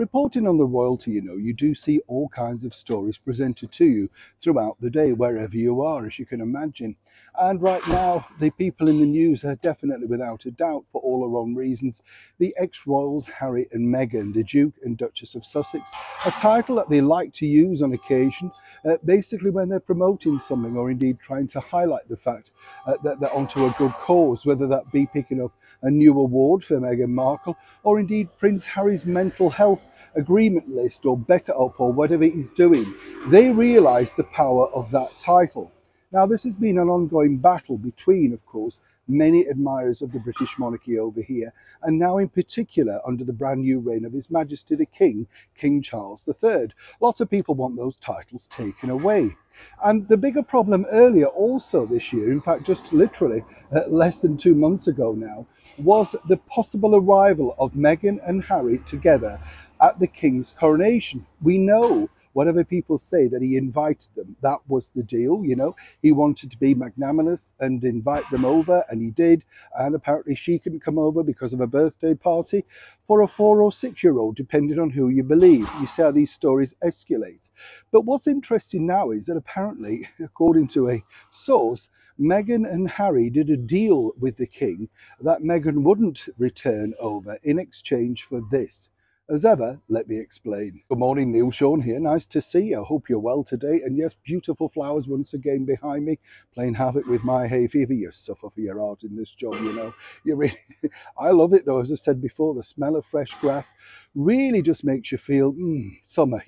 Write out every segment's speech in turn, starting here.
Reporting on the royalty, you do see all kinds of stories presented to you throughout the day, wherever you are, as you can imagine. And right now, the people in the news are definitely, without a doubt, for all the wrong reasons. The ex-royals, Harry and Meghan, the Duke and Duchess of Sussex, a title that they like to use on occasion, basically when they're promoting something or indeed trying to highlight the fact that they're onto a good cause, whether that be picking up a new award for Meghan Markle or indeed Prince Harry's mental health agreement list or better up or whatever he's doing. They realise the power of that title. Now, this has been an ongoing battle between, of course, many admirers of the British monarchy over here, and now in particular under the brand new reign of His Majesty the King, King Charles III. Lots of people want those titles taken away. And the bigger problem earlier also this year, in fact just literally less than 2 months ago now, was the possible arrival of Meghan and Harry together at the King's coronation. We know, whatever people say, that he invited them. That was the deal, He wanted to be magnanimous and invite them over, and he did. And apparently she couldn't come over because of a birthday party for a 4 or 6-year-old, depending on who you believe. You see how these stories escalate. But what's interesting now is that apparently, according to a source, Meghan and Harry did a deal with the King that Meghan wouldn't return over in exchange for this. As ever, let me explain. Good morning, Neil Sean here. Nice to see you. I hope you're well today. And yes, beautiful flowers once again behind me, playing havoc with my hay fever. You suffer for your art in this job, You really, I love it though. As I said before, the smell of fresh grass really just makes you feel summer,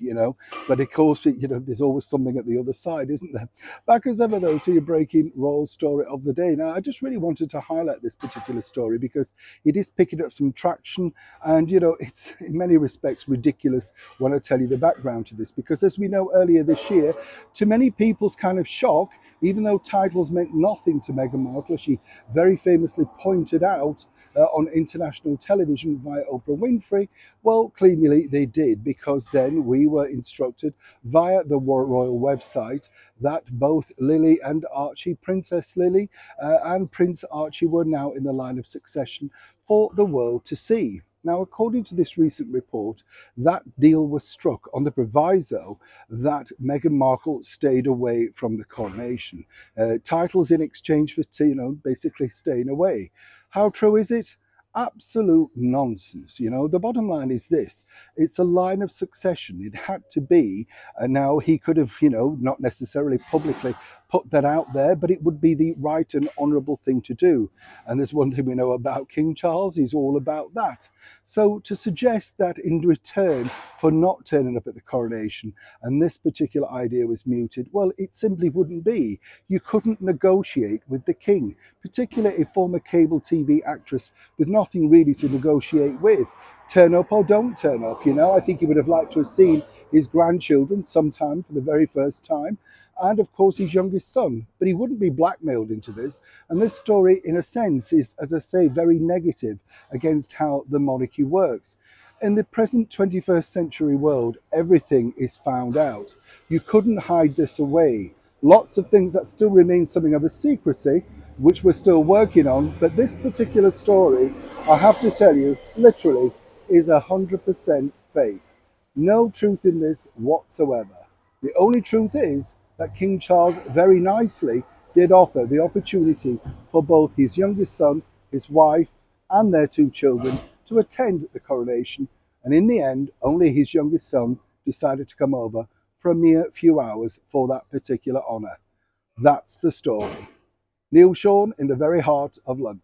But of course, there's always something at the other side, isn't there? Back as ever though to your breaking royal story of the day. Now, I just really wanted to highlight this particular story because it is picking up some traction, and it's in many respects ridiculous when I tell you the background to this, because as we know, earlier this year, to many people's kind of shock, even though titles meant nothing to Meghan Markle, she very famously pointed out on international television via Oprah Winfrey, well, clearly they did, because then we were instructed via the royal website that both Lily and Archie, Princess Lily and Prince Archie, were now in the line of succession for the world to see. Now, according to this recent report, that deal was struck on the proviso that Meghan Markle stayed away from the coronation. Titles in exchange for, basically staying away. How true is it? Absolute nonsense. The bottom line is this: it's a line of succession. It had to be, and now he could have, not necessarily publicly put that out there, but it would be the right and honourable thing to do. And there's one thing we know about King Charles: he's all about that. So to suggest that in return for not turning up at the coronation, and this particular idea was mooted, well, it simply wouldn't be. You couldn't negotiate with the King, particularly a former cable TV actress with nothing really to negotiate with. Turn up or don't turn up, I think he would have liked to have seen his grandchildren sometime for the very first time, and of course his youngest son, but he wouldn't be blackmailed into this. And this story, in a sense, is, as I say, very negative against how the monarchy works. In the present 21st century world, everything is found out. You couldn't hide this away. Lots of things that still remain something of a secrecy, which we're still working on, but this particular story, I have to tell you, literally is 100% fake. No truth in this whatsoever. The only truth is that King Charles very nicely did offer the opportunity for both his youngest son, his wife, and their 2 children to attend the coronation, and in the end, only his youngest son decided to come over for a mere few hours for that particular honour. That's the story. Neil Sean in the very heart of London.